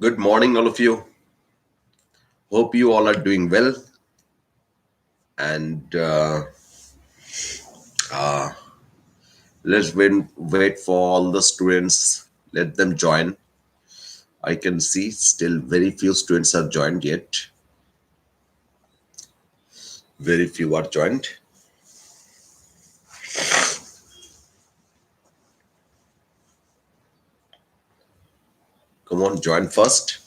Good morning, all of you. Hope you all are doing well. And let's wait for all the students. Let them join. I can see still very few students are joined yet. Very few are joined. Come on, join first.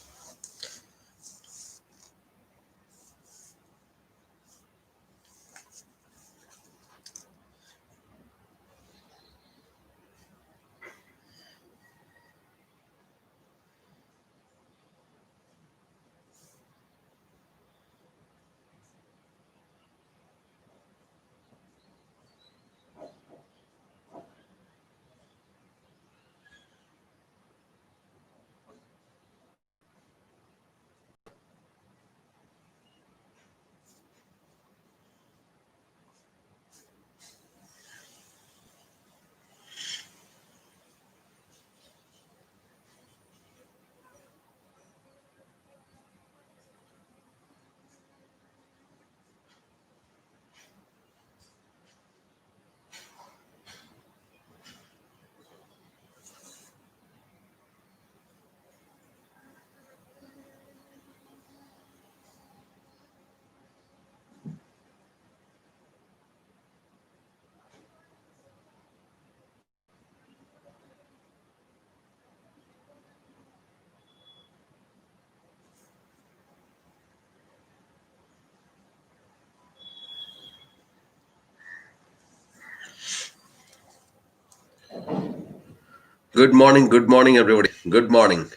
Good morning, everybody. Good morning.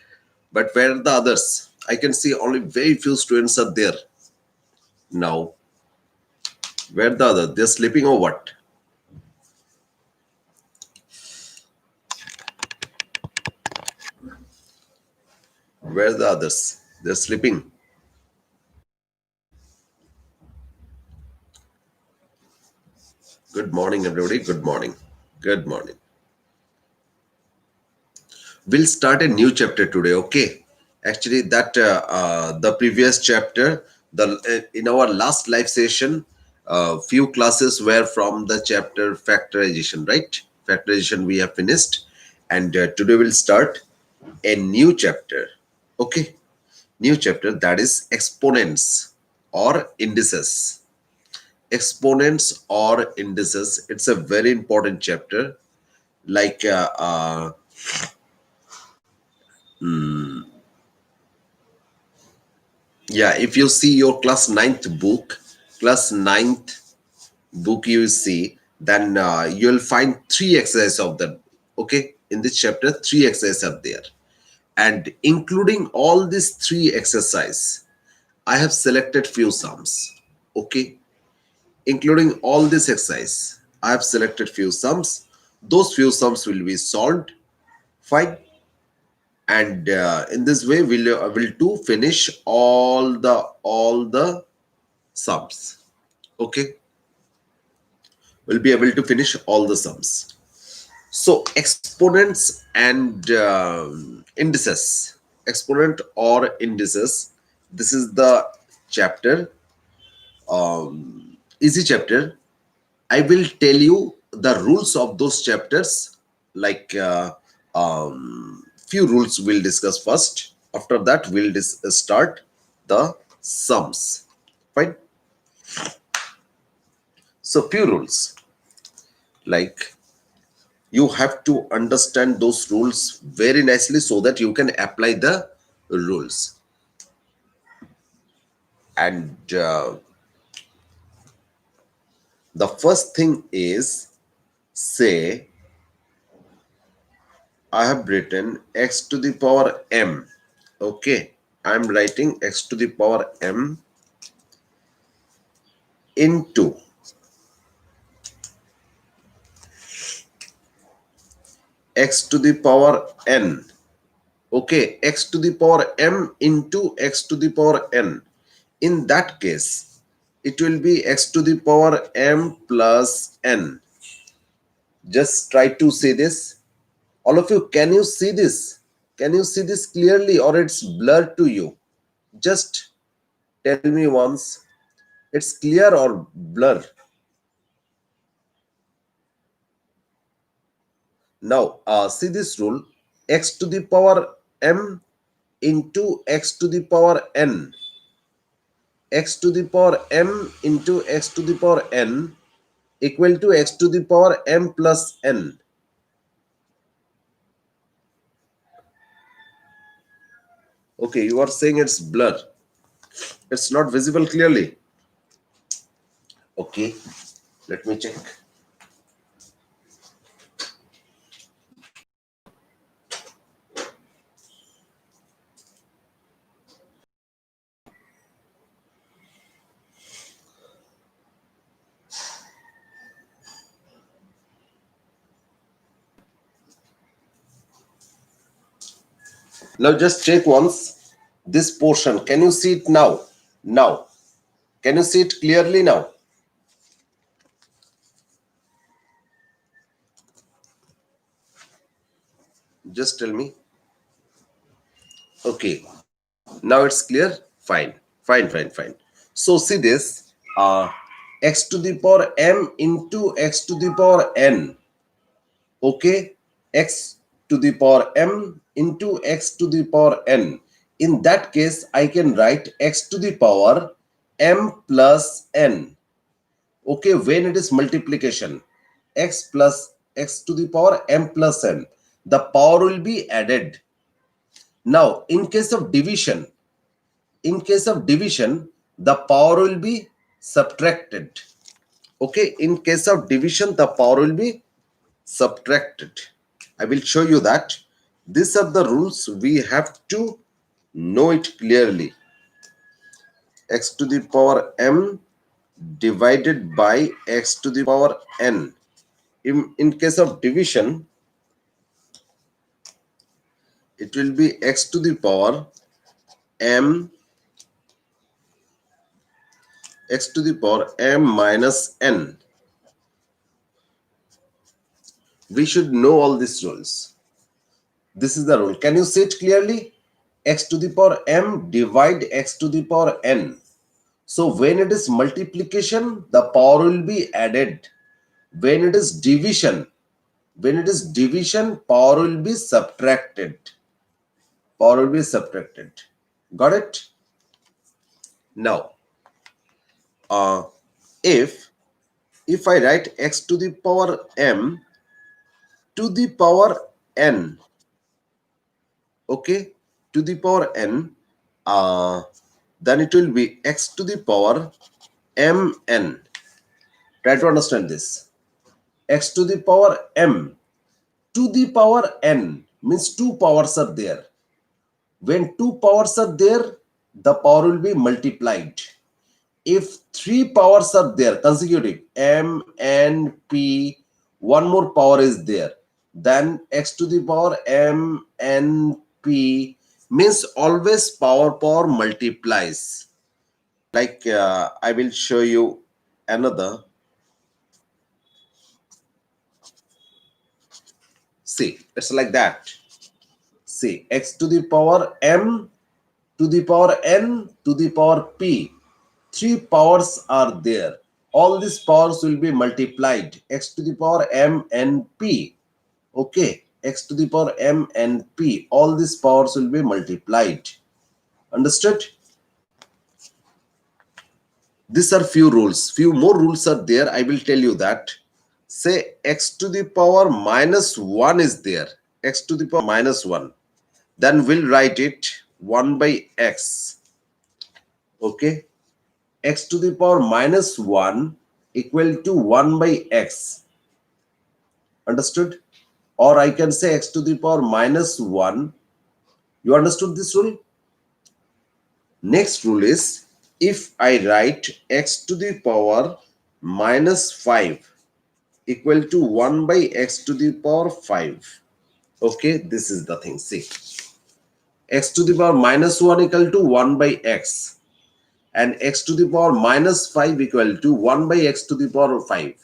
But where are the others? I can see only very few students are there now. Where are the others? They're sleeping or what? Where are the others? They're sleeping. Good morning, everybody. Good morning. Good morning. We'll start a new chapter today. Okay. Actually, that the previous chapter, the in our last live session, few classes were from the chapter factorization, right? Factorization we have finished, and today we'll start a new chapter. Okay, new chapter, that is exponents or indices. Exponents or indices. It's a very important chapter. Like yeah, if you see your class ninth book you see, then you'll find three exercises of them. Okay, in this chapter, three exercises are there, and including all these three exercises, I have selected few sums. Okay, including all this exercise, I have selected few sums. Those few sums will be solved. Fine. And in this way will to finish all the sums. Okay, we'll be able to finish all the sums. So exponents and indices, exponent or indices, this is the chapter, easy chapter. I will tell you the rules of those chapters, like few rules we'll discuss first. After that, we'll start the sums. Fine. So few rules, like you have to understand those rules very nicely so that you can apply the rules. And the first thing is, say I have written x to the power m. Okay, I'm writing x to the power m into x to the power n. Okay, x to the power m into x to the power n. In that case, it will be x to the power m plus n. Just try to see this. All of you, can you see this? Can you see this clearly or it's blurred to you? Just tell me once. It's clear or blur? Now, see this rule. X to the power m into x to the power n. X to the power m into x to the power n equal to x to the power m plus n. Okay, you are saying it's blur. It's not visible clearly. Okay, let me check. Now just check once this portion. Can you see it now? Now. Can you see it clearly now? Just tell me. Okay. Now it's clear? Fine. Fine, fine, fine. So see this. X to the power m into x to the power n. Okay. X to the power m into x to the power n. In that case, I can write x to the power m plus n. Okay, when it is multiplication, x plus x to the power m plus n, the power will be added. Now, in case of division, the power will be subtracted. Okay, in case of division, the power will be subtracted. I will show you that. These are the rules. We have to know it clearly. X to the power m divided by x to the power n. In case of division, it will be x to the power m, x to the power m minus n. We should know all these rules. This is the rule. Can you see it clearly? X to the power m divide x to the power n. So when it is multiplication, the power will be added. When it is division, power will be subtracted. Power will be subtracted. Got it? Now, if I write x to the power m to the power n, okay, to the power n, then it will be x to the power mn. Try to understand this. X to the power m to the power n means two powers are there. When two powers are there, the power will be multiplied. If three powers are there consecutive, m, n, p, one more power is there, then x to the power m, n, p means always power multiplies. Like I will show you another. See, it's like that. See, x to the power m to the power n to the power p. Three powers are there. All these powers will be multiplied. X to the power m and p. Okay. X to the power m and p. All these powers will be multiplied. Understood? These are few rules. Few more rules are there. I will tell you that. Say x to the power minus 1 is there. X to the power minus 1. Then we'll write it 1 by x. Okay. X to the power minus 1 equal to 1 by x. Understood? Or I can say x to the power minus 1. You understood this rule? Next rule is, if I write x to the power minus 5 equal to 1 by x to the power 5. Okay, this is the thing. See, x to the power minus 1 equal to 1 by x. And x to the power minus 5 equal to 1 by x to the power 5.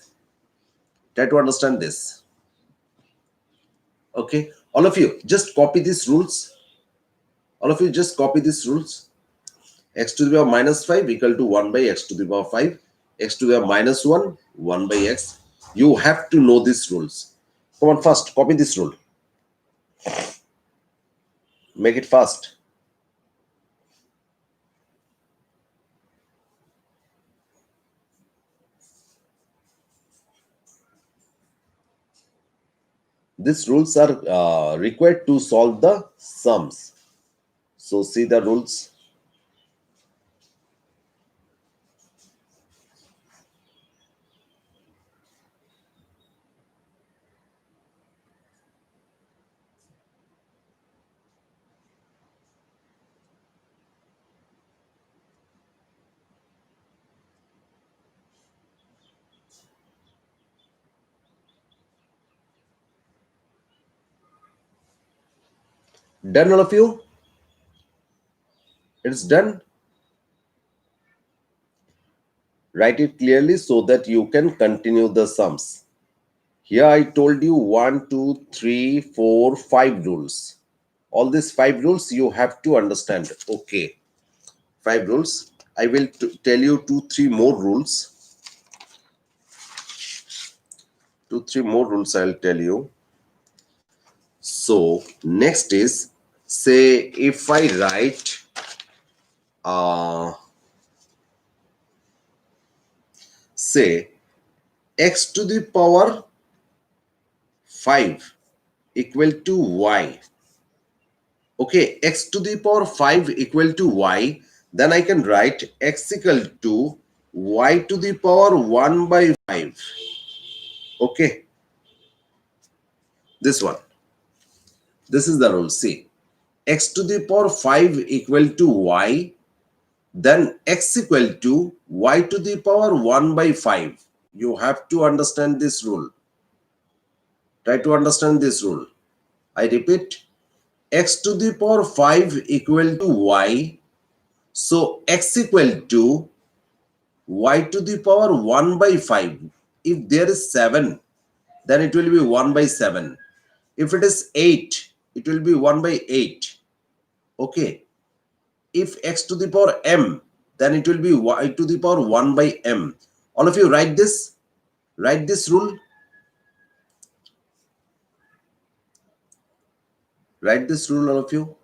Try to understand this. Okay, all of you just copy these rules. All of you just copy these rules. X to the power minus 5 equal to 1 by x to the power 5. X to the power minus 1, 1 by x. You have to know these rules. Come on, fast, copy this rule. Make it fast. These rules are required to solve the sums. So see the rules. Done, all of you? It's done. Write it clearly so that you can continue the sums. Here I told you 1, 2, 3, 4, 5 rules. All these 5 rules you have to understand. Okay, 5 rules. I will tell you 2, 3 more rules. 2, 3 more rules I'll tell you. So next is, say if I write say x to the power 5 equal to y. Okay, x to the power 5 equal to y. Then I can write x equal to y to the power 1 by 5. Okay, this one. This is the rule. See, x to the power 5 equal to y. Then x equal to y to the power 1 by 5. You have to understand this rule. Try to understand this rule. I repeat, x to the power 5 equal to y. So x equal to y to the power 1 by 5. If there is 7, then it will be 1 by 7. If it is 8, it will be 1 by 8. Okay. If x to the power m, then it will be y to the power 1 by m. All of you write this. Write this rule. Write this rule, all of you.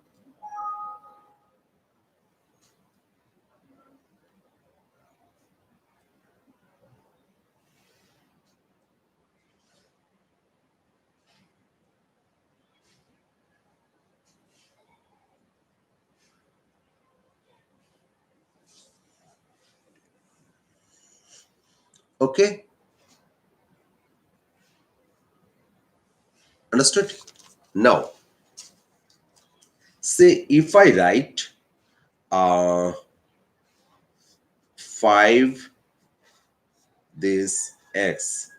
Okay. Understood? Now, say if I write 5 this x,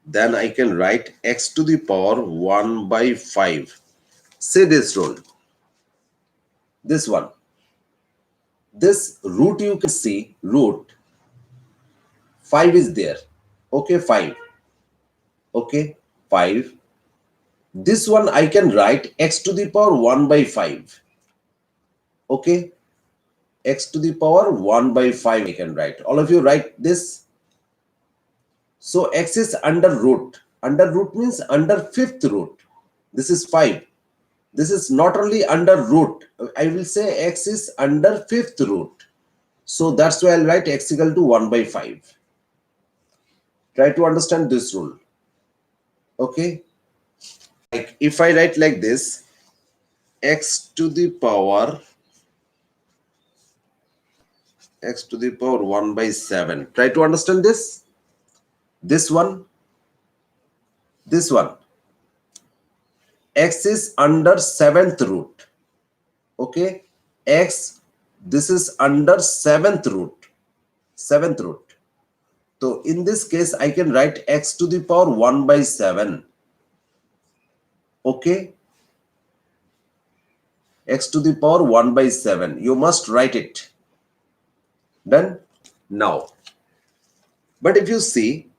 then I can write x to the power 1 by 5. Say this rule. This one. This root you can see, root 5 is there. Okay, 5. Okay, 5. This one I can write x to the power 1 by 5. Okay, x to the power 1 by 5 I can write. All of you write this. So x is under root. Under root means under fifth root. This is 5. This is not only under root. I will say x is under fifth root. So that's why I'll write x equal to 1 by 5. Try to understand this rule. Okay. Like if I write like this, x to the power 1 by 7. Try to understand this. This one. This one. X is under 7th root. Okay. X, this is under 7th root. 7th root. So in this case, I can write x to the power 1 by 7. Okay. X to the power 1 by 7. You must write it. Done? Now. But if you see,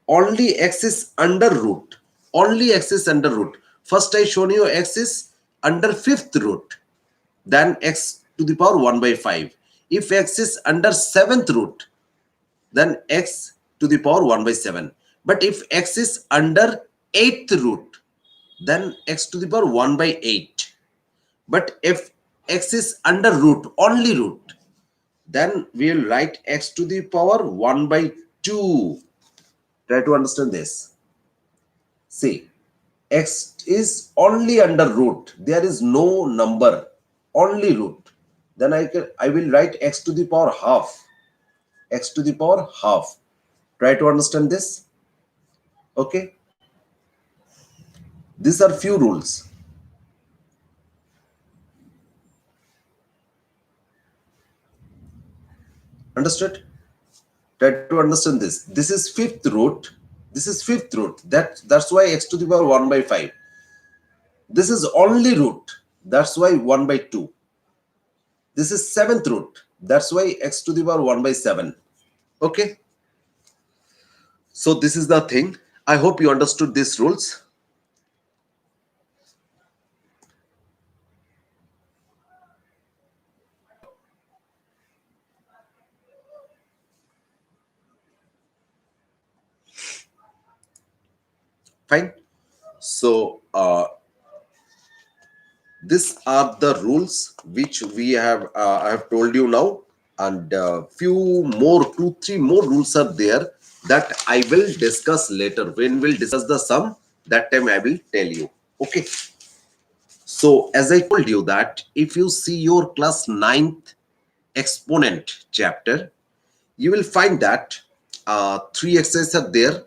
only x is under root. Only x is under root. First I shown you x is under fifth root, then x to the power 1 by 5. If x is under seventh root, then x to the power 1 by 7. But if x is under eighth root, then x to the power 1 by 8. But if x is under root, only root, then we will write x to the power 1 by 2. Try to understand this. See, x is only under root. There is no number, only root. Then I will write x to the power half. X to the power half. Try to understand this. Okay. These are few rules. Understood? Try to understand this. This is fifth root. This is fifth root. That's why x to the power 1 by 5. This is only root. That's why 1 by 2. This is seventh root. That's why x to the power 1 by 7. Okay. So this is the thing. I hope you understood these rules. Fine. So these are the rules which we have I have told you now, and few more, 2-3 more rules are there that I will discuss later. When we'll discuss the sum, that time I will tell you. Okay. So as I told you that if you see your class 9th exponent chapter, you will find that 3 exercises are there.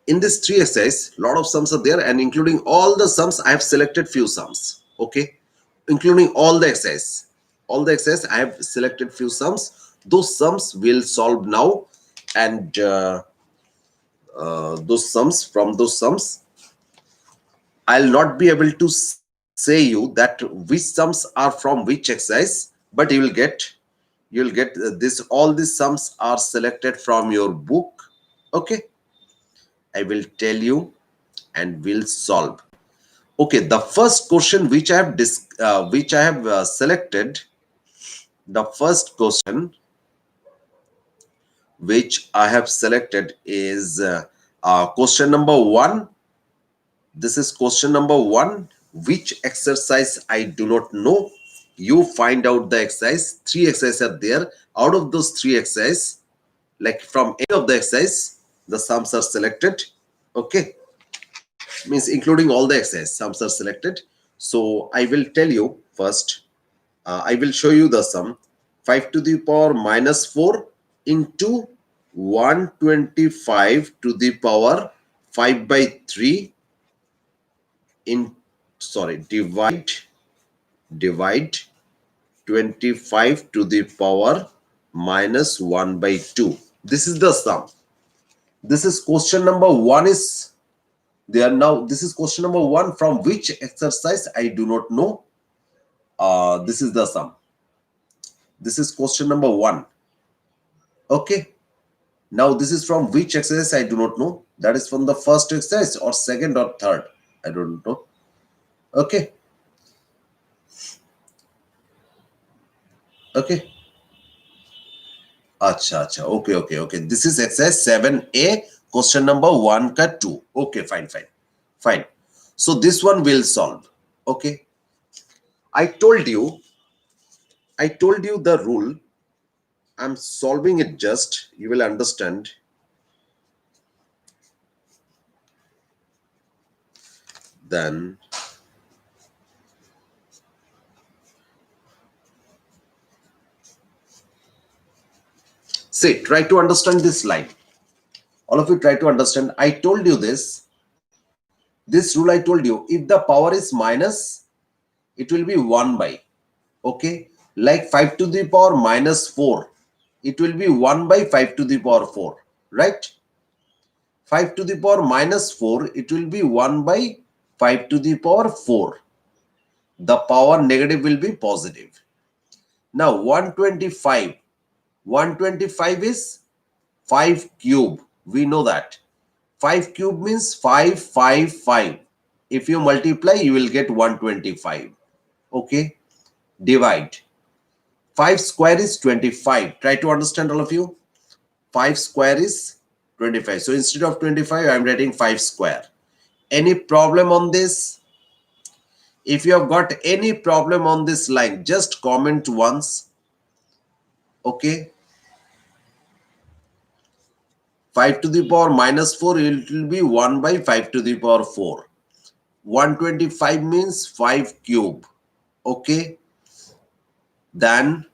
In this 3 exercise, lot of sums are there, and including all the sums, I have selected few sums. Okay, including all the exercise, I have selected few sums. Those sums will solve now, and those sums, I'll not be able to say you that which sums are from which exercise, but you'll get this. All these sums are selected from your book. Okay, I will tell you and we'll solve. Okay, the first question which I have selected, the first question which I have selected is question number 1. This is question number 1. Which exercise I do not know? You find out the exercise. 3 exercises are there. Out of those 3 exercises, like from any of the exercise, the sums are selected. Okay, means including all the exercises, sums are selected. So I will tell you first. I will show you the sum. 5 to the power minus 4 into 125 to the power 5 by 3 divide 25 to the power minus 1 by 2. This is the sum. This is question number 1 is there. Now this is question number 1 from which exercise I do not know. This is the sum. This is question number 1. Okay. Now this is from which exercise I do not know. That is from the first exercise or second or third. I don't know. Okay. Okay. Acha. Okay. This is exercise 7A, question number 1 ka 2. Okay, fine. So this one will solve. Okay. I told you the rule. I'm solving it just. You will understand. Then say, try to understand this line. All of you try to understand. I told you this rule. I told you if the power is minus, it will be 1 by. Okay, like 5 to the power minus 4, it will be 1 by 5 to the power 4, right? 5 to the power minus 4, it will be 1 by 5 to the power 4. The power negative will be positive. Now 125 is 5 cube. We know that 5 cube means 555. If you multiply, you will get 125. Okay, divide. 5 square is 25. Try to understand, all of you. 5 square is 25. So instead of 25, I am writing 5 square. Any problem on this? If you have got any problem on this line, just comment once. Okay. 5 to the power minus 4, it will be 1 by 5 to the power 4. 125 means 5 cube. Okay. Then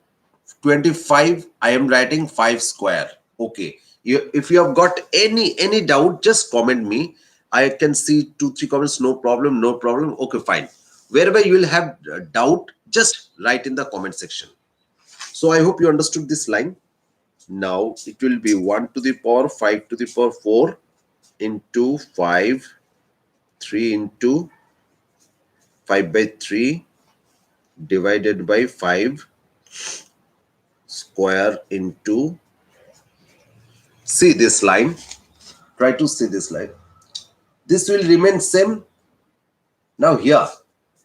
25, I am writing 5 square. Okay. If you have got any doubt, just comment me. I can see 2-3 comments. No problem. No problem. Okay, fine. Wherever you will have doubt, just write in the comment section. So I hope you understood this line. Now it will be 1 to the power 5 to the power 4 into 5, 3 into 5 by 3 divided by 5 square into, see this line, try to see this line. This will remain same. Now here,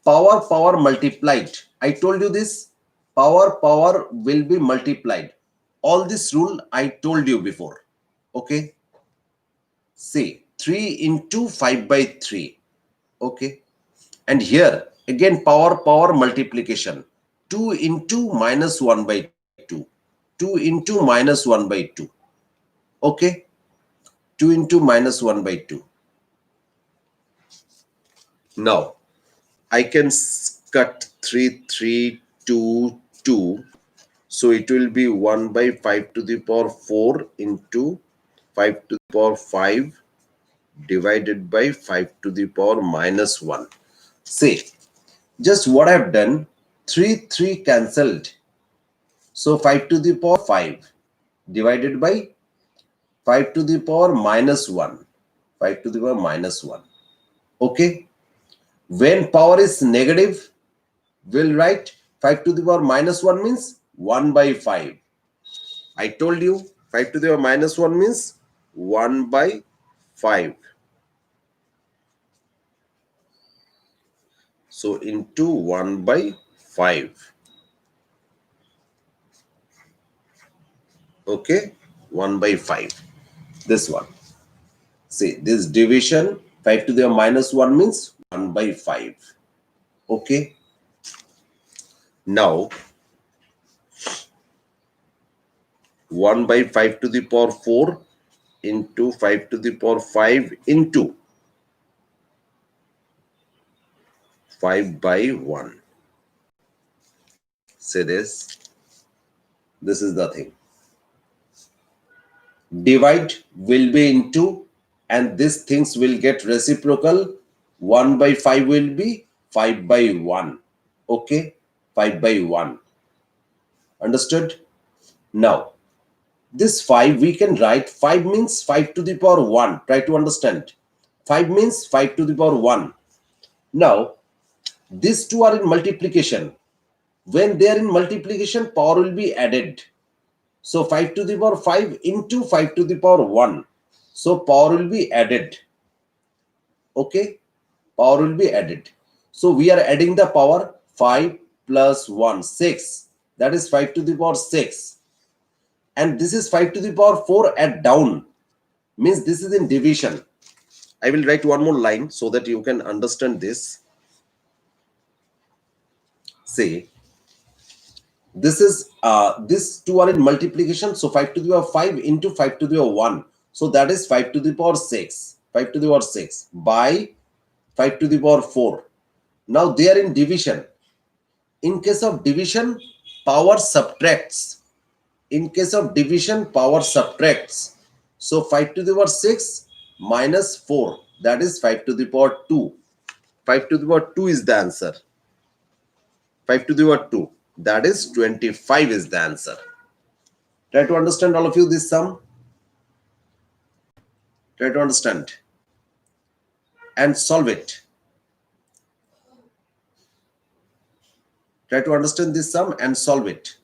power multiplied. I told you this, power will be multiplied. All this rule I told you before. Okay. See, 3 into 5 by 3. Okay. And here again power multiplication. 2 into minus 1 by 2. 2 into minus 1 by 2. Okay. 2 into minus 1 by 2. Now I can cut 3, 3, 2, 2. So it will be 1 by 5 to the power 4 into 5 to the power 5 divided by 5 to the power minus 1. See, just what I've done, 3 cancelled. So 5 to the power 5 divided by 5 to the power minus 1. 5 to the power minus 1. Okay. When power is negative, we'll write 5 to the power minus 1 means 1 by 5. I told you 5 to the power minus 1 means 1 by 5. So into 1 by 5. Okay, 1 by 5. This one. See, this division 5 to the power minus 1 means 1 by 5. Okay. Now 1 by 5 to the power 4 into 5 to the power 5 into 5 by 1. Say this. This is the thing. Divide will be into, and these things will get reciprocal. 1 by 5 will be 5 by 1. Okay. 5 by 1. Understood? Now, this 5 we can write, 5 means 5 to the power 1. Try to understand. 5 means 5 to the power 1. Now, these two are in multiplication. When they are in multiplication, power will be added. So 5 to the power 5 into 5 to the power 1. So power will be added. Okay. Power will be added. So we are adding the power 5 plus 1, 6. That is 5 to the power 6. And this is 5 to the power 4 at down. Means this is in division. I will write one more line so that you can understand this. Say, this is these two are in multiplication. So 5 to the power 5 into 5 to the power 1. So that is 5 to the power 6. 5 to the power 6 by 5 to the power 4. Now they are in division. In case of division, power subtracts. In case of division, power subtracts. So 5 to the power 6 minus 4. That is 5 to the power 2. 5 to the power 2 is the answer. 5 to the power 2. That is 25 is the answer. Try to understand, all of you, this sum. Try to understand and solve it. Try to understand this sum and solve it.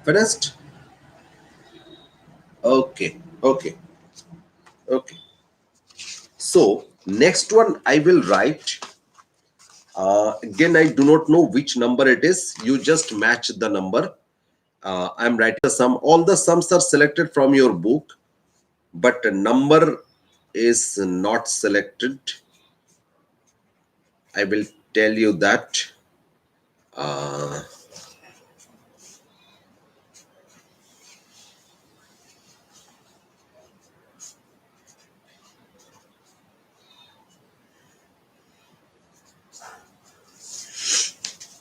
Finished? Okay, okay, okay. So next one I will write. Again, I do not know which number it is. You just match the number. I'm writing the sum. All the sums are selected from your book, but the number is not selected. I will tell you that. Uh,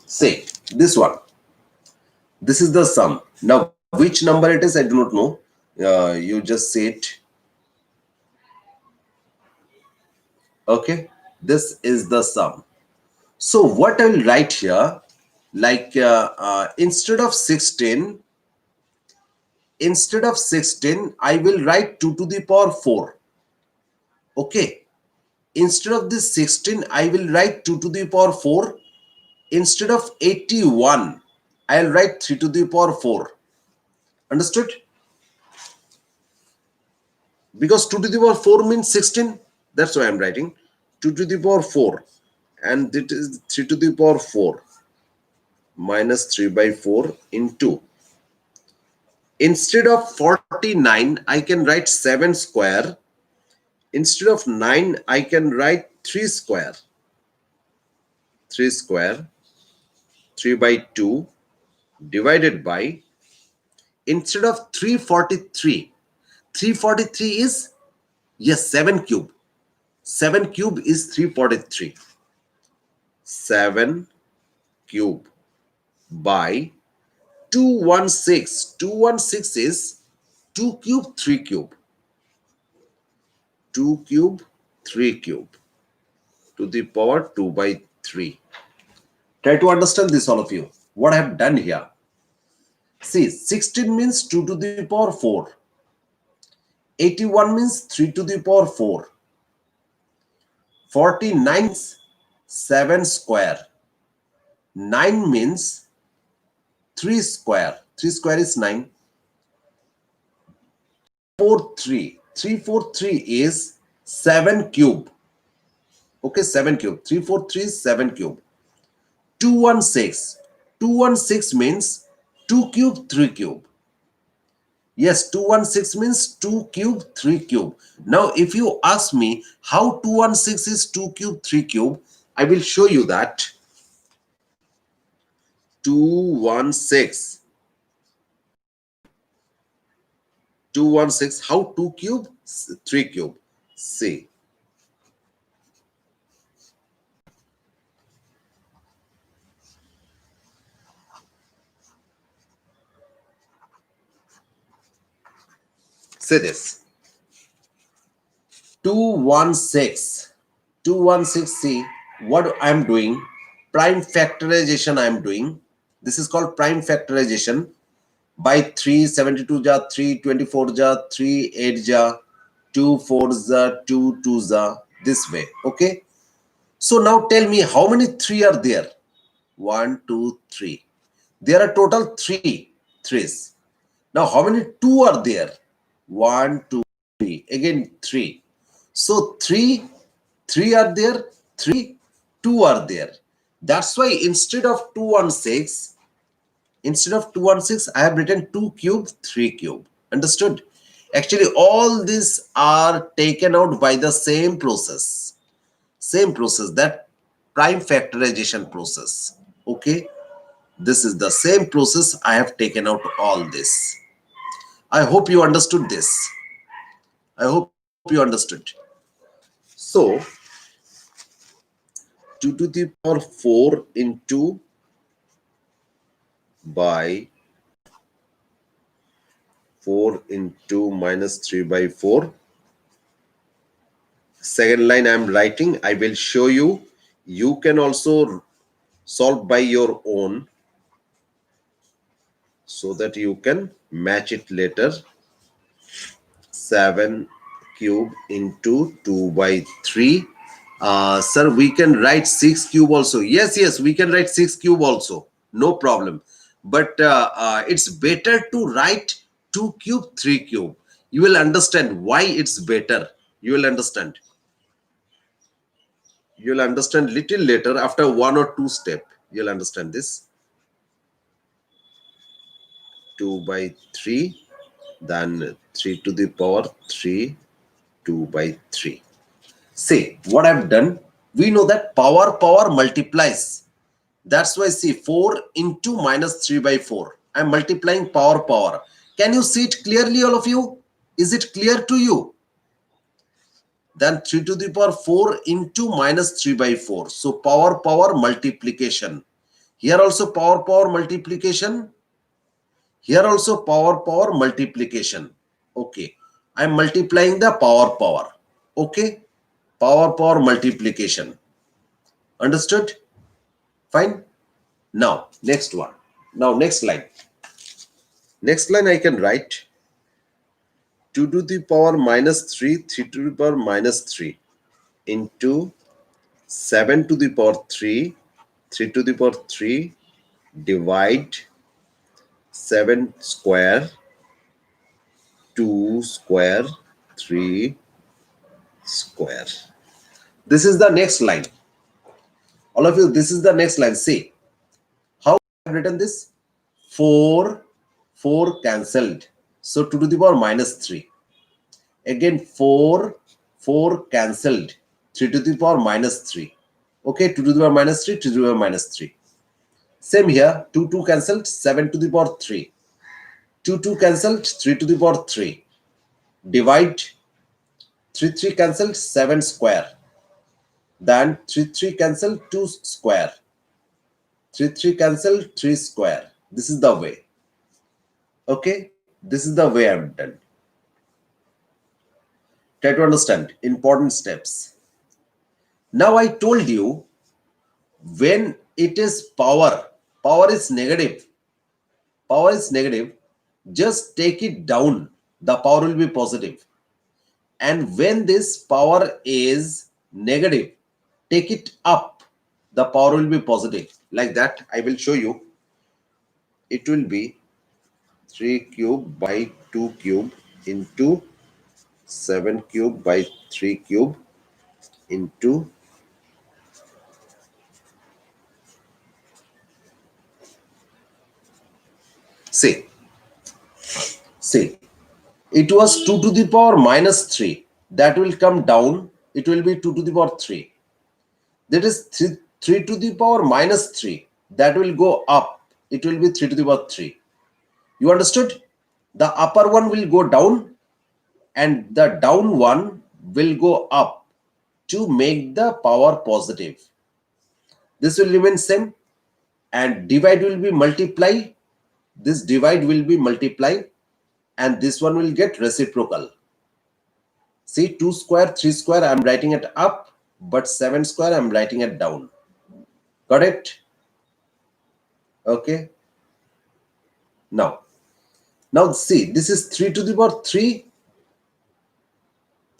Say this one. This is the sum. Now, which number it is, I do not know. You just say it. Okay, this is the sum. So what I will write here, like instead of 16, I will write 2 to the power 4. Okay, instead of this 16, I will write 2 to the power 4. Instead of 81, I'll write 3 to the power 4. Understood? Because 2 to the power 4 means 16. That's why I'm writing 2 to the power 4. And it is 3 to the power 4 minus 3 by 4 into. Instead of 49, I can write 7 square. Instead of 9, I can write 3 square. 3 square, 3 by 2 divided by, instead of 343, 343 is, yes, 7 cube. 7 cube is 343. 7 cube by 216. 216 is 2 cube, 3 cube. 2 cube, 3 cube to the power 2 by 3. Try to understand this, all of you. What I have done here. See, 16 means 2 to the power 4. 81 means 3 to the power 4. 49 means 7 square. 9 means 3 square. 3 square is 9. 343. 343 is 7 cube. Okay, 7 cube. 343 is 7 cube. 216. 216 means 2 cube, 3 cube. Yes, 216 means 2 cube, 3 cube. Now, if you ask me how 216 is 2 cube, 3 cube, I will show you that. 216. 216, how 2 cube, 3 cube. See. Say this. 216. 216, see what I am doing. Prime factorization I am doing. This is called prime factorization. By 3, 72 ja, 3, 24 ja, 3, 8 ja, 2, 4 ja, 2, 2 ja, this way. Okay. So now tell me how many 3 are there? 1, 2, 3. There are total 3 threes. Now how many 2 are there? 1, 2, 3. Again 3. So 3 are there, 3, 2 are there. That's why instead of 216, I have written 2 cube, 3 cube. Understood? Actually, all these are taken out by the same process. Same process, that prime factorization process. Okay? This is the same process. I have taken out all this. I hope you understood this. I hope you understood. So, 2 to the power 4 into by 4 into minus 3 by 4. Second line I am writing. I will show you. You can also solve by your own so that you can match it later. 7 cube into 2 by 3. Sir, we can write 6 cube also. Yes, we can write 6 cube also. No problem. but it's better to write 2 cube, 3 cube. You will understand why it's better. You will understand. You'll understand little later after 1 or 2 step. You'll understand this. 2 by 3, then 3 to the power 3, 2 by 3. See what I've done. We know that power multiplies. That's why see 4 into minus 3 by 4. I'm multiplying power. Can you see it clearly, all of you? Is it clear to you? Then 3 to the power 4 into minus 3 by 4. So power multiplication. Here also power multiplication. Here also power multiplication. Okay. I'm multiplying the power. Okay. Power multiplication. Understood? Fine. Now, next one. Now, next line. Next line I can write 2 to the power minus 3, 3 to the power minus 3 into 7 to the power 3, 3 to the power 3 divide 7 square, 2 square, 3 square. This is the next line. All of you, this is the next line. See, how I have written this? 4 cancelled. So 2 to the power minus 3. Again 4 cancelled. 3 to the power minus 3. Okay, 2 to the power minus 3, 2 to the power minus 3. Same here, 2 cancelled, 7 to the power 3. 2 cancelled, 3 to the power 3. Divide 3 cancelled, 7 square. Then 3 cancelled, 2 square. 3 cancelled, 3 square. This is the way. Okay, this is the way I've done. Try to understand important steps. Now I told you when it is power is negative. Power is negative. Just take it down. The power will be positive. And when this power is negative, take it up. The power will be positive. Like that, I will show you. It will be 3 cube by 2 cube into 7 cube by 3 cube into say it was 2 to the power minus 3. That will come down. It will be 2 to the power 3. That is 3 to the power minus 3. That will go up. It will be 3 to the power 3. You understood? The upper one will go down and the down one will go up to make the power positive. This will remain same and divide will be multiply. This divide will be multiply and this one will get reciprocal. See 2 square, 3 square, I'm writing it up, but 7 square, I'm writing it down. Got it? Okay. Now see, this is 3 to the power 3,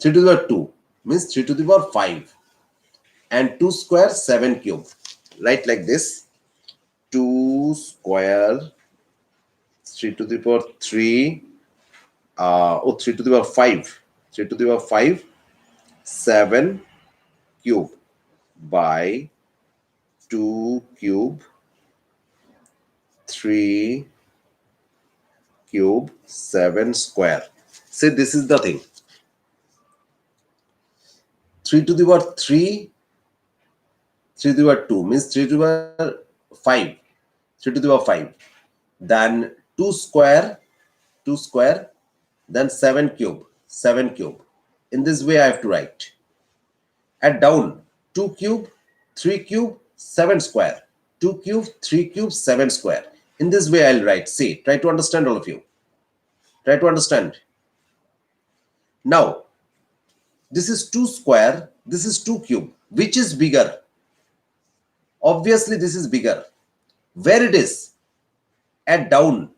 3 to the power 2, means 3 to the power 5. And 2 square, 7 cube. Write like this. 2 square, 3 to the power 3, 3 to the power 5. 3 to the power 5, 7 cube by 2 cube, 3 cube, 7 square. See, this is the thing. 3 to the power 3, 3 to the power 2 means 3 to the power 5. 3 to the power 5. Then 2 square, then 7 cube. In this way I have to write. Add down 2 cube, 3 cube, 7 square. 2 cube, 3 cube, 7 square. In this way I'll write. See, try to understand, all of you. Try to understand. Now, this is 2 square, this is 2 cube. Which is bigger? Obviously, this is bigger. Where it is? Add down.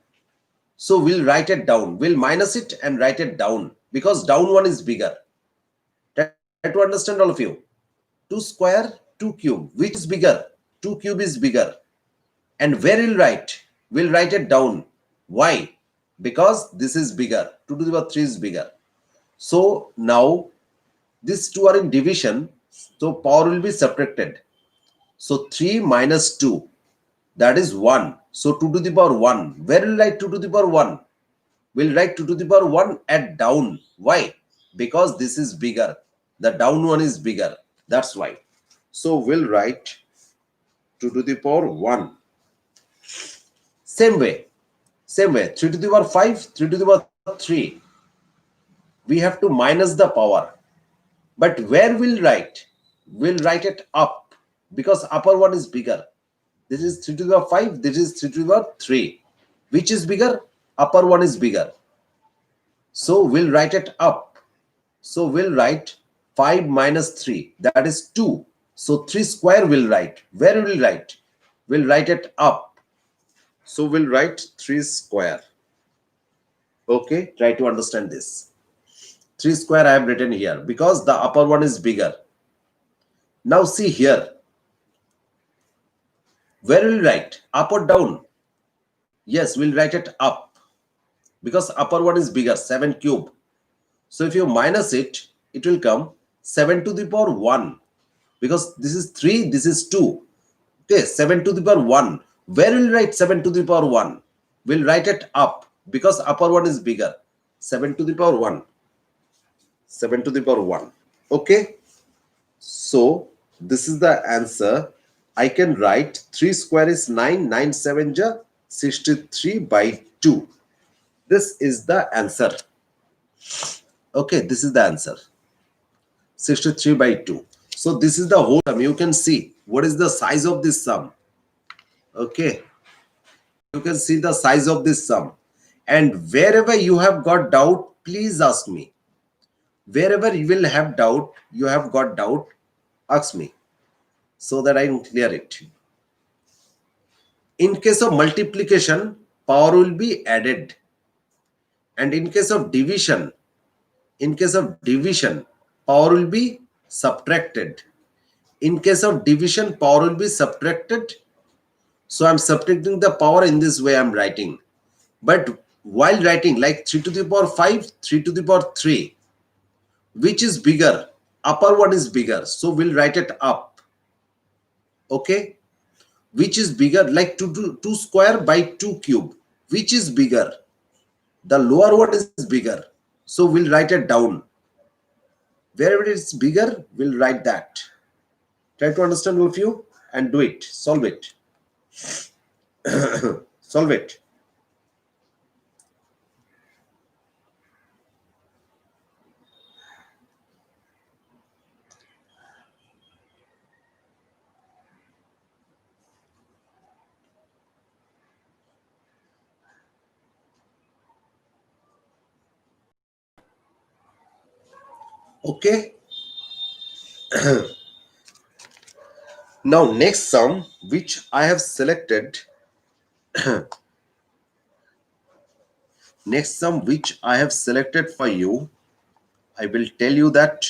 So we'll write it down. We'll minus it and write it down because down one is bigger. Try to understand, all of you. 2 square, 2 cube. Which is bigger? 2 cube is bigger. And where will write? We'll write it down. Why? Because this is bigger. 2 to the power 3 is bigger. So now these two are in division. So power will be subtracted. So 3 minus 2, that is 1. So 2 to the power 1. Where will write 2 to the power 1? We'll write 2 to the power 1 at down. Why? Because this is bigger. The down one is bigger. That's why. So we'll write 2 to the power 1. Same way. 3 to the power 5, 3 to the power 3. We have to minus the power. But where we'll write? We'll write it up because upper one is bigger. This is 3 to the power 5, this is 3 to the power 3. Which is bigger? Upper one is bigger. So we'll write it up. So we'll write 5 minus 3, that is 2. So 3 square we'll write. Where will we write? We'll write it up. So we'll write 3 square. Okay, try to understand this. 3 square I have written here because the upper one is bigger. Now see here. Where will we write? Up or down? Yes, we'll write it up because upper one is bigger, 7 cube. So if you minus it, it will come 7 to the power 1 because this is 3, this is 2. Okay, 7 to the power 1. Where will we write 7 to the power 1? We'll write it up because upper one is bigger, 7 to the power 1. 7 to the power 1. Okay. So this is the answer. I can write 3 square is 9. 9 7 ja 63 by 2. This is the answer. Okay, this is the answer. 63 by 2. So this is the whole sum. You can see what is the size of this sum. Okay. You can see the size of this sum. And wherever you have got doubt, please ask me. Wherever you will have doubt, you have got doubt, ask me so that I can clear it. In case of multiplication, power will be added. And in case of division, power will be subtracted. In case of division, power will be subtracted. So I'm subtracting the power in this way I'm writing. But while writing like 3 to the power 5, 3 to the power 3, which is bigger? Upper one is bigger. So we'll write it up. Okay. Which is bigger? Like 2 square by 2 cube. Which is bigger? The lower one is bigger. So we'll write it down. Wherever it's bigger, we'll write that. Try to understand all of you and do it. Solve it. Solve it. Okay. Now next sum which I have selected. Next sum which I have selected for you. I will tell you that.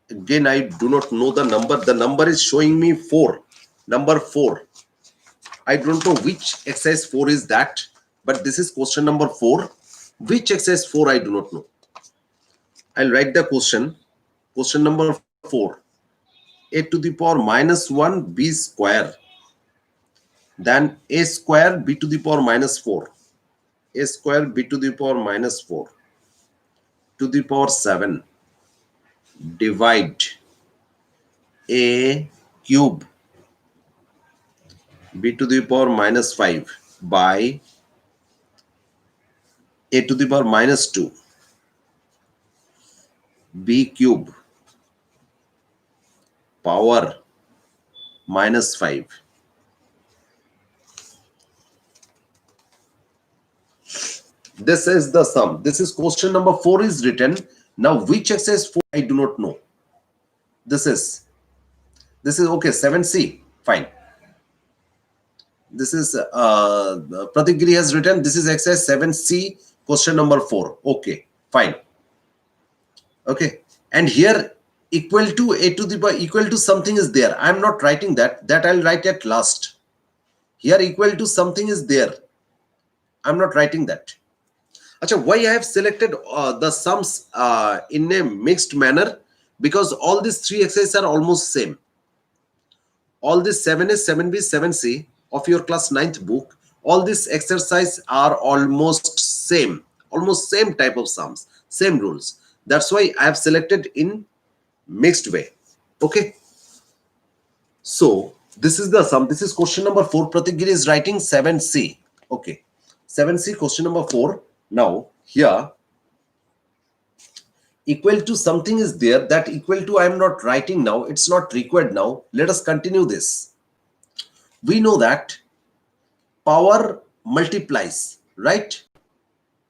Again, I do not know the number. The number is showing me 4. Number 4. I don't know which exercise 4 is that. But this is question number 4. Which exercise 4 I do not know. I'll write the question. Question number 4. A to the power minus 1 b square. Then a square b to the power minus 4. A square b to the power minus 4. To the power 7. Divide a cube b to the power minus 5 by a to the power minus 2 b cube power minus 5. This is the sum. This is question number 4 is written. Now which exercise 4 I do not know. This is okay. 7C. Fine. This is Pratik Giri has written. This is exercise 7C, question number 4. Okay, fine. Okay, and here equal to a to the power equal to something is there. I am not writing that. That I'll write at last. Here equal to something is there. I'm not writing that. Achha, why I have selected the sums in a mixed manner? Because all these three exercises are almost same. All these 7A, 7B, 7C of your class 9th book, all these exercises are almost same type of sums, same rules. That's why I have selected in mixed way. Okay. So this is the sum. This is question number 4. Pratik Giri is writing 7C. Okay. 7C question number 4. Now here equal to something is there. That equal to I am not writing now. It's not required now. Let us continue this. We know that power multiplies, right?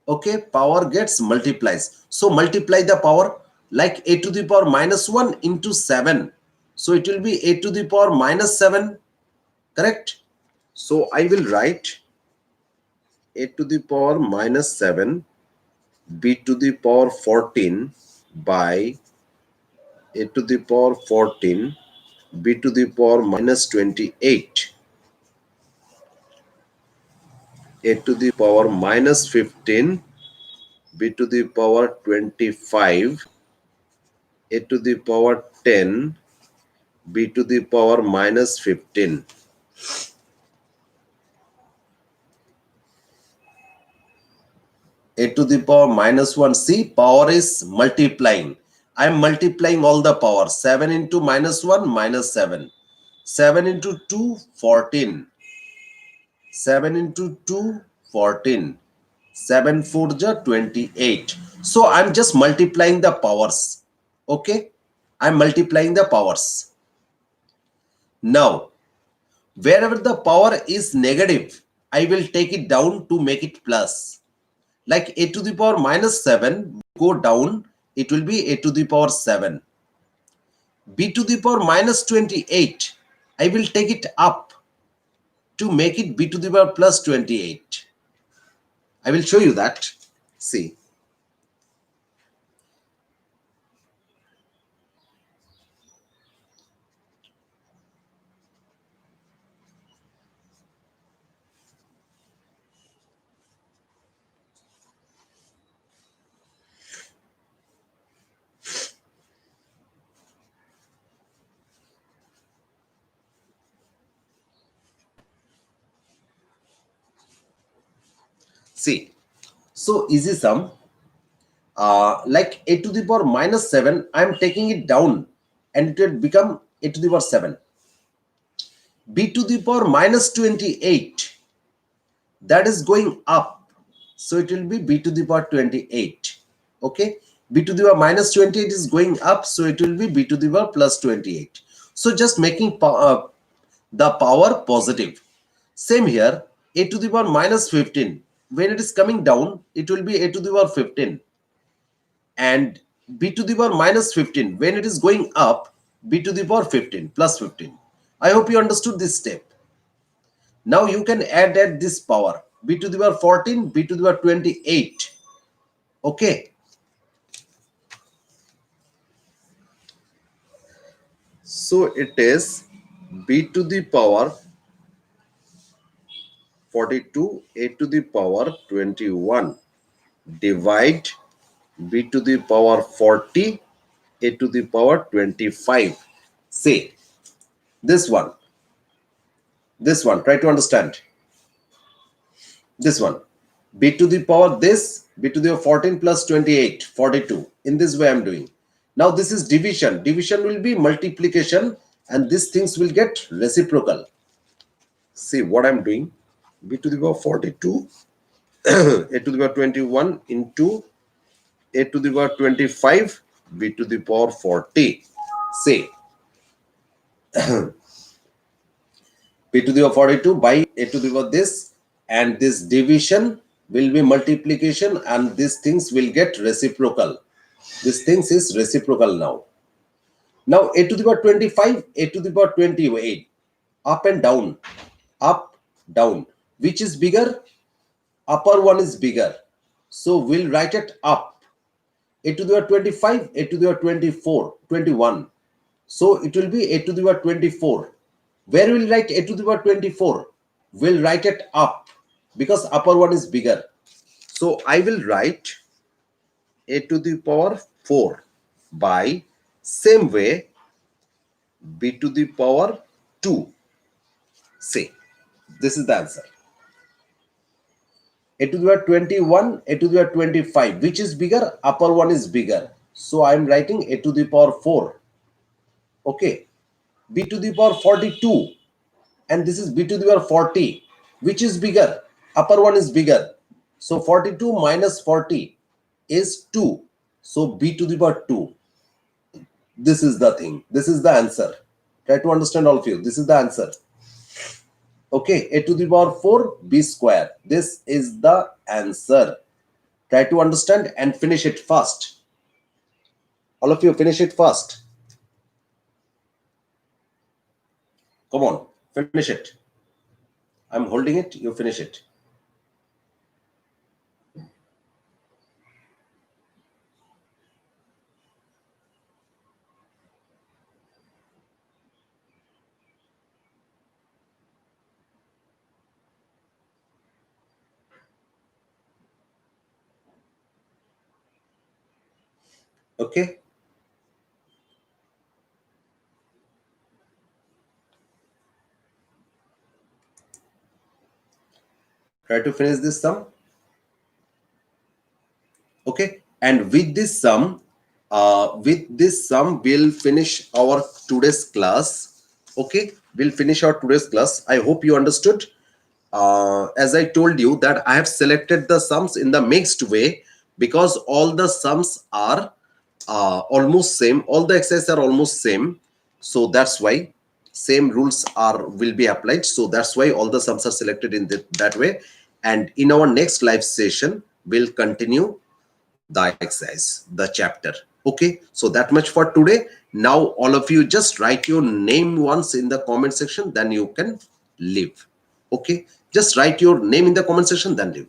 Okay, power gets multiplies. So multiply the power, like a to the power minus 1 into 7. So it will be a to the power minus 7, correct? So I will write a to the power minus 7 b to the power 14 by a to the power 14 b to the power minus 28 a to the power minus 15 b to the power 25 a to the power 10 b to the power minus 15. A to the power minus 1. See, power is multiplying. I am multiplying all the power. 7 into minus 1 minus 7. 7 into 2 14. 7 into 2 14. 7 4 28. So I'm just multiplying the powers. Okay, I'm multiplying the powers. Now wherever the power is negative, I will take it down to make it plus. Like a to the power minus 7 go down, it will be a to the power 7. B to the power minus 28, I will take it up to make it b to the power plus 28. I will show you that. See. See. So easy sum. Like a to the power minus 7, I am taking it down and it will become a to the power 7. B to the power minus 28, that is going up. So it will be b to the power 28. Okay. B to the power minus 28 is going up. So it will be b to the power plus 28. So just making the power positive. Same here. A to the power minus 15. When it is coming down, it will be a to the power 15. And b to the power minus 15. When it is going up, b to the power 15 plus 15. I hope you understood this step. Now you can add this power. B to the power 14, b to the power 28. Okay. So it is b to the power 42, a to the power 21. Divide b to the power 40, a to the power 25. Say this one. This one. Try to understand. This one. B to the power this, b to the power 14 plus 28, 42. In this way I'm doing. Now this is division. Division will be multiplication and these things will get reciprocal. See what I'm doing. B to the power 42, a to the power 21 into a to the power 25, b to the power 40. Say b to the power 42 by a to the power this, and this division will be multiplication and these things will get reciprocal. This things is reciprocal now. Now a to the power 25, a to the power 28, up and down, up, down. Which is bigger? Upper one is bigger. So we'll write it up. A to the power 25, a to the power 24, 21. So it will be a to the power 24. Where will write a to the power 24? we'll write it up because upper one is bigger. So I will write a to the power 4 by same way b to the power 2. Say, this is the answer. A to the power 21, a to the power 25. Which is bigger? Upper one is bigger. So I am writing a to the power 4. Okay. B to the power 42. And this is b to the power 40. Which is bigger? Upper one is bigger. So 42 minus 40 is 2. So b to the power 2. This is the thing. This is the answer. Try to understand, all of you. This is the answer. Okay, a to the power 4 b square. This is the answer. Try to understand and finish it fast. All of you, finish it fast. Come on, finish it. I'm holding it, you finish it. Okay. Try to finish this sum. Okay, and with this sum we'll finish our today's class. Okay, we'll finish our today's class. I hope you understood. As I told you that I have selected the sums in the mixed way because all the sums are almost same. All the exercises are almost same. So that's why same rules will be applied. So that's why all the sums are selected in that way. And in our next live session, we'll continue the exercise, the chapter. Okay, so that much for today. Now all of you just write your name once in the comment section, then you can leave. Okay, just write your name in the comment section, then leave.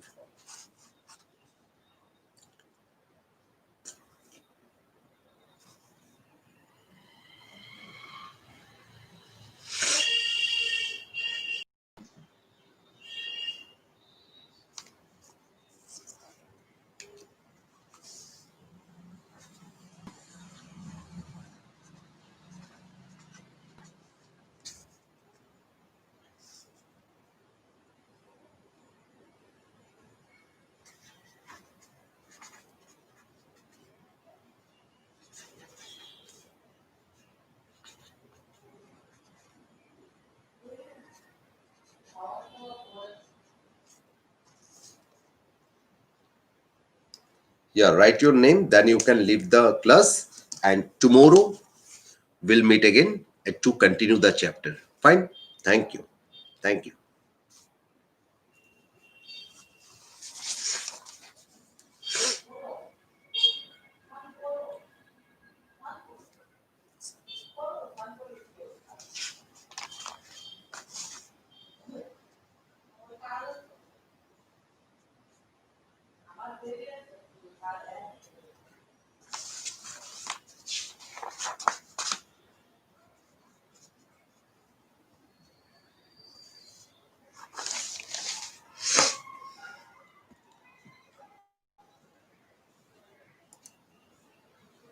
Yeah, write your name, then you can leave the class, and tomorrow we'll meet again to continue the chapter. Fine. Thank you. Thank you.